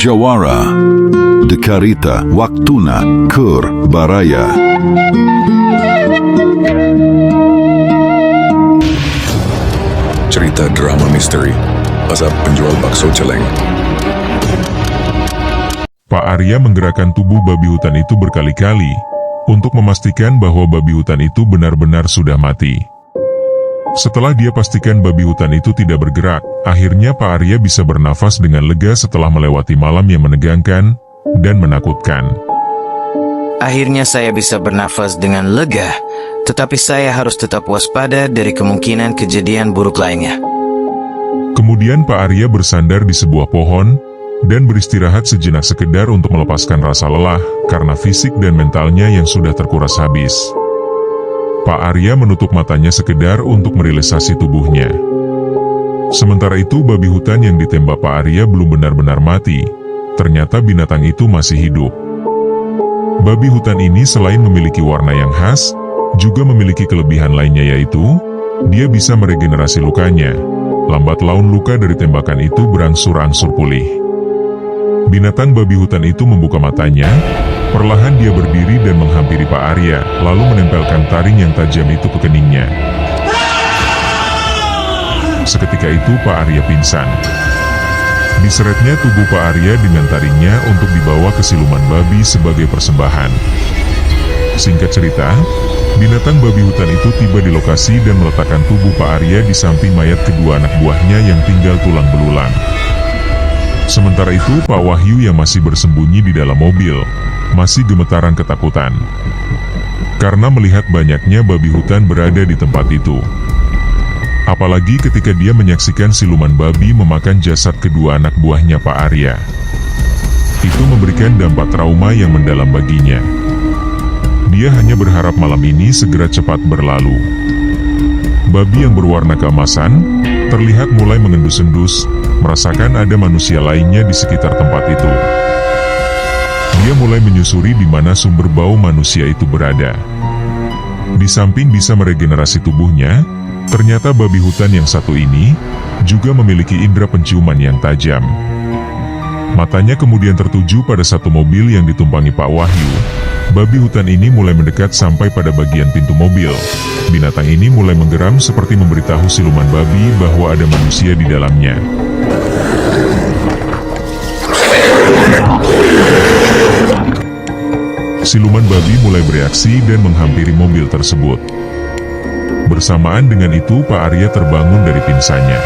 Jawara, Dekarita, Waktuna, Kur, Baraya. Cerita drama misteri, asap penjual bakso celeng. Pak Arya menggerakkan tubuh babi hutan itu berkali-kali untuk memastikan bahwa babi hutan itu benar-benar sudah mati. Setelah dia pastikan babi hutan itu tidak bergerak, akhirnya Pak Arya bisa bernafas dengan lega setelah melewati malam yang menegangkan dan menakutkan. Akhirnya saya bisa bernafas dengan lega, tetapi saya harus tetap waspada dari kemungkinan kejadian buruk lainnya. Kemudian Pak Arya bersandar di sebuah pohon dan beristirahat sejenak sekedar untuk melepaskan rasa lelah karena fisik dan mentalnya yang sudah terkuras habis. Pak Arya menutup matanya sekedar untuk merileksasi tubuhnya. Sementara itu babi hutan yang ditembak Pak Arya belum benar-benar mati. Ternyata binatang itu masih hidup. Babi hutan ini selain memiliki warna yang khas, juga memiliki kelebihan lainnya yaitu, dia bisa meregenerasi lukanya. Lambat laun luka dari tembakan itu berangsur-angsur pulih. Binatang babi hutan itu membuka matanya. Perlahan dia berdiri dan menghampiri Pak Arya, lalu menempelkan taring yang tajam itu ke keningnya. Seketika itu Pak Arya pingsan. Diseretnya tubuh Pak Arya dengan taringnya untuk dibawa ke siluman babi sebagai persembahan. Singkat cerita, binatang babi hutan itu tiba di lokasi dan meletakkan tubuh Pak Arya di samping mayat kedua anak buahnya yang tinggal tulang belulang. Sementara itu Pak Wahyu yang masih bersembunyi di dalam mobil masih gemetaran ketakutan karena melihat banyaknya babi hutan berada di tempat itu. Apalagi ketika dia menyaksikan siluman babi memakan jasad kedua anak buahnya Pak Arya. Itu memberikan dampak trauma yang mendalam baginya. Dia hanya berharap malam ini segera cepat berlalu. Babi yang berwarna keemasan terlihat mulai mengendus-endus, merasakan ada manusia lainnya di sekitar tempat itu. Dia mulai menyusuri di mana sumber bau manusia itu berada. Di samping bisa meregenerasi tubuhnya, ternyata babi hutan yang satu ini juga memiliki indera penciuman yang tajam. Matanya kemudian tertuju pada satu mobil yang ditumpangi Pak Wahyu. Babi hutan ini mulai mendekat sampai pada bagian pintu mobil. Binatang ini mulai menggeram seperti memberitahu siluman babi bahwa ada manusia di dalamnya. Siluman babi mulai bereaksi dan menghampiri mobil tersebut. Bersamaan dengan itu Pak Arya terbangun dari pingsannya.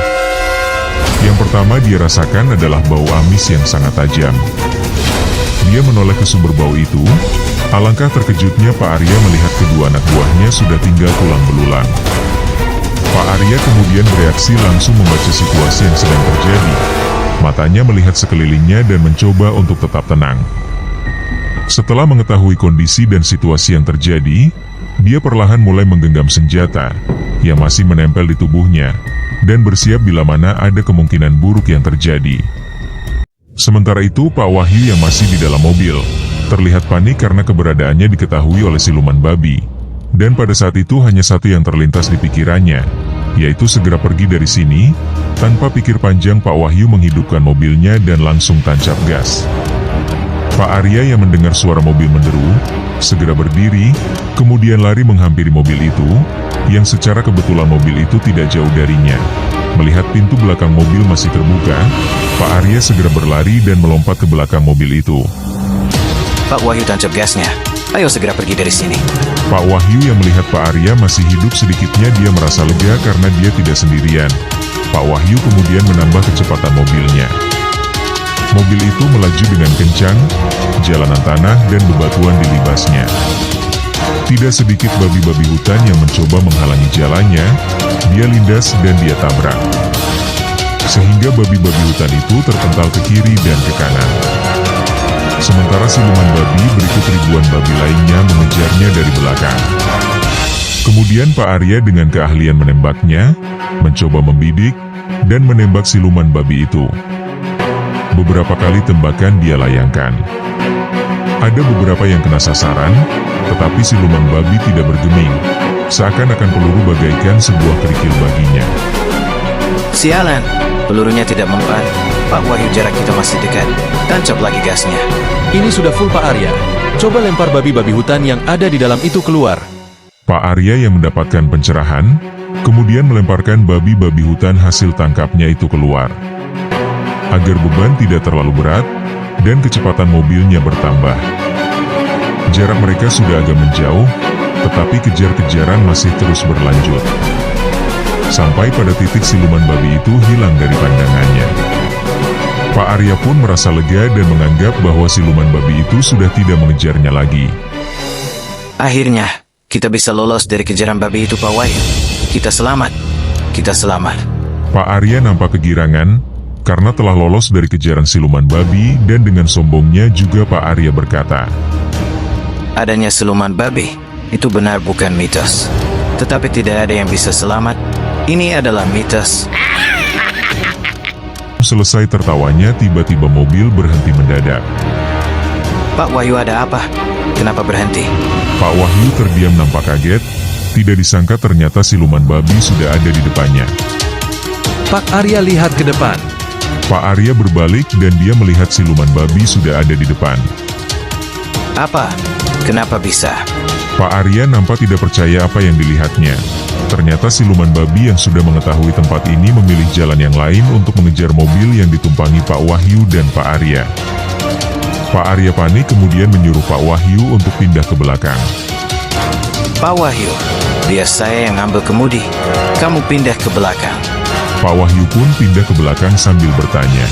Yang pertama dia rasakan adalah bau amis yang sangat tajam. Dia menoleh ke sumber bau itu. Alangkah terkejutnya Pak Arya melihat kedua anak buahnya sudah tinggal tulang belulang. Pak Arya kemudian bereaksi langsung membaca situasi yang sedang terjadi. Matanya melihat sekelilingnya dan mencoba untuk tetap tenang. Setelah mengetahui kondisi dan situasi yang terjadi, dia perlahan mulai menggenggam senjata yang masih menempel di tubuhnya dan bersiap bila mana ada kemungkinan buruk yang terjadi. Sementara itu Pak Wahyu yang masih di dalam mobil terlihat panik karena keberadaannya diketahui oleh siluman babi. Dan pada saat itu hanya satu yang terlintas di pikirannya, yaitu segera pergi dari sini. Tanpa pikir panjang Pak Wahyu menghidupkan mobilnya dan langsung tancap gas. Pak Arya yang mendengar suara mobil menderu, segera berdiri, kemudian lari menghampiri mobil itu, yang secara kebetulan mobil itu tidak jauh darinya. Melihat pintu belakang mobil masih terbuka, Pak Arya segera berlari dan melompat ke belakang mobil itu. Pak Wahyu tancap gasnya. Ayo segera pergi dari sini. Pak Wahyu yang melihat Pak Arya masih hidup sedikitnya dia merasa lega karena dia tidak sendirian. Pak Wahyu kemudian menambah kecepatan mobilnya. Mobil itu melaju dengan kencang, jalanan tanah dan bebatuan dilibasnya. Tidak sedikit babi-babi hutan yang mencoba menghalangi jalannya, dia lindas dan dia tabrak. Sehingga babi-babi hutan itu terpental ke kiri dan ke kanan. Sementara siluman babi berikut ribuan babi lainnya mengejarnya dari belakang. Kemudian Pak Arya dengan keahlian menembaknya, mencoba membidik, dan menembak siluman babi itu. Beberapa kali tembakan dia layangkan. Ada beberapa yang kena sasaran, tetapi siluman babi tidak bergeming, seakan-akan peluru bagaikan sebuah kerikil baginya. Sialan, pelurunya tidak mempan. Pak Wahyu, jarak kita masih dekat. Tancap lagi gasnya. Ini sudah full Pak Arya. Coba lempar babi-babi hutan yang ada di dalam itu keluar. Pak Arya yang mendapatkan pencerahan, kemudian melemparkan babi-babi hutan hasil tangkapnya itu keluar. Agar beban tidak terlalu berat, dan kecepatan mobilnya bertambah. Jarak mereka sudah agak menjauh, tetapi kejar-kejaran masih terus berlanjut. Sampai pada titik siluman babi itu hilang dari pandangannya. Pak Arya pun merasa lega dan menganggap bahwa siluman babi itu sudah tidak mengejarnya lagi. Akhirnya, kita bisa lolos dari kejaran babi itu, Pak Wahyu. Kita selamat. Kita selamat. Pak Arya nampak kegirangan, karena telah lolos dari kejaran siluman babi, dan dengan sombongnya juga Pak Arya berkata, Adanya siluman babi, itu benar bukan mitos. Tetapi tidak ada yang bisa selamat. Ini adalah mitos. Selesai tertawanya, tiba-tiba mobil berhenti mendadak. Pak Wahyu, ada apa? Kenapa berhenti? Pak Wahyu terdiam nampak kaget, tidak disangka ternyata siluman babi sudah ada di depannya. Pak Arya lihat ke depan. Pak Arya berbalik dan dia melihat siluman babi sudah ada di depan. Apa? Kenapa bisa? Pak Arya nampak tidak percaya apa yang dilihatnya. Ternyata siluman babi yang sudah mengetahui tempat ini memilih jalan yang lain untuk mengejar mobil yang ditumpangi Pak Wahyu dan Pak Arya. Pak Arya panik kemudian menyuruh Pak Wahyu untuk pindah ke belakang. Pak Wahyu, biar saya yang ambil kemudi. Kamu pindah ke belakang. Pak Wahyu pun pindah ke belakang sambil bertanya.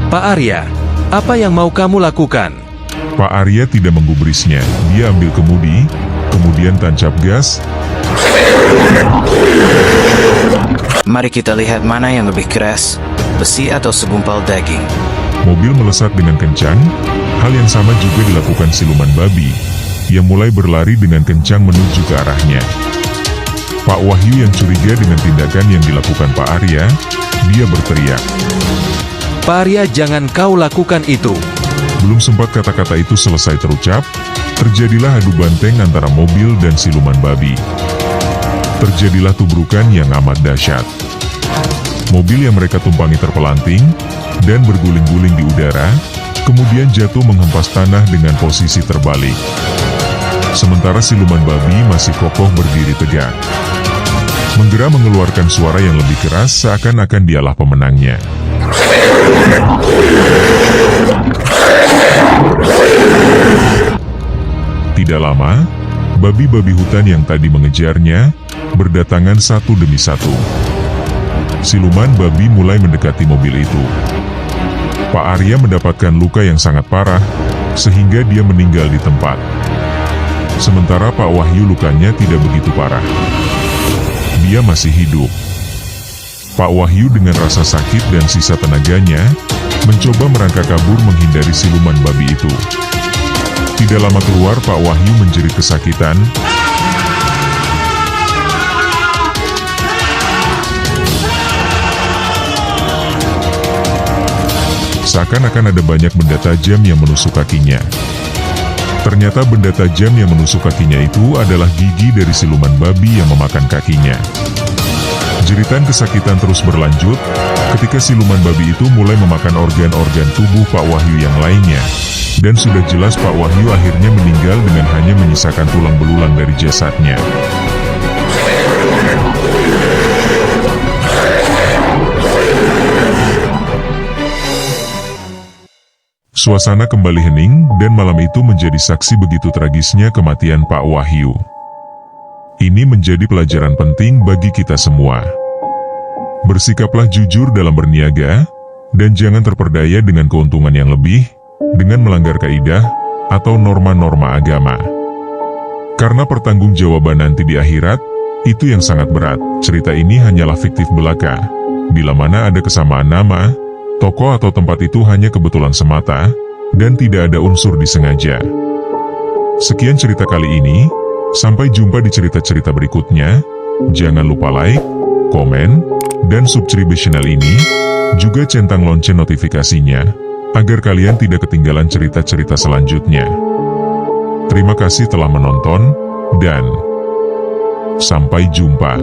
Pak Arya, apa yang mau kamu lakukan? Pak Arya tidak menggubrisnya. Dia ambil kemudi, kemudian tancap gas. Mari kita lihat mana yang lebih keras, besi atau segumpal daging. Mobil melesat dengan kencang. Hal yang sama juga dilakukan siluman babi, yang mulai berlari dengan kencang menuju ke arahnya. Pak Wahyu yang curiga dengan tindakan yang dilakukan Pak Arya, dia berteriak. Pak Arya, jangan kau lakukan itu. Belum sempat kata-kata itu selesai terucap, terjadilah adu banteng antara mobil dan siluman babi. Terjadilah tubrukan yang amat dahsyat. Mobil yang mereka tumpangi terpelanting, dan berguling-guling di udara, kemudian jatuh menghempas tanah dengan posisi terbalik. Sementara siluman babi masih kokoh berdiri tegak. Menggera mengeluarkan suara yang lebih keras seakan-akan dialah pemenangnya. Tidak lama, babi-babi hutan yang tadi mengejarnya, berdatangan satu demi satu. Siluman babi mulai mendekati mobil itu. Pak Arya mendapatkan luka yang sangat parah, sehingga dia meninggal di tempat. Sementara Pak Wahyu lukanya tidak begitu parah. Dia masih hidup. Pak Wahyu dengan rasa sakit dan sisa tenaganya, mencoba merangkak kabur menghindari siluman babi itu. Tidak lama keluar, Pak Wahyu menjerit kesakitan. Seakan-akan ada banyak benda tajam yang menusuk kakinya. Ternyata benda tajam yang menusuk kakinya itu adalah gigi dari siluman babi yang memakan kakinya. Jeritan kesakitan terus berlanjut, ketika siluman babi itu mulai memakan organ-organ tubuh Pak Wahyu yang lainnya. Dan sudah jelas Pak Wahyu akhirnya meninggal dengan hanya menyisakan tulang belulang dari jasadnya. Suasana kembali hening, dan malam itu menjadi saksi begitu tragisnya kematian Pak Wahyu. Ini menjadi pelajaran penting bagi kita semua. Bersikaplah jujur dalam berniaga, dan jangan terperdaya dengan keuntungan yang lebih, dengan melanggar kaidah, atau norma-norma agama. Karena pertanggungjawaban nanti di akhirat, itu yang sangat berat. Cerita ini hanyalah fiktif belaka. Bila mana ada kesamaan nama, tokoh atau tempat itu hanya kebetulan semata, dan tidak ada unsur disengaja. Sekian cerita kali ini, sampai jumpa di cerita-cerita berikutnya. Jangan lupa like, komen, dan subscribe channel ini, juga centang lonceng notifikasinya, agar kalian tidak ketinggalan cerita-cerita selanjutnya. Terima kasih telah menonton, dan sampai jumpa.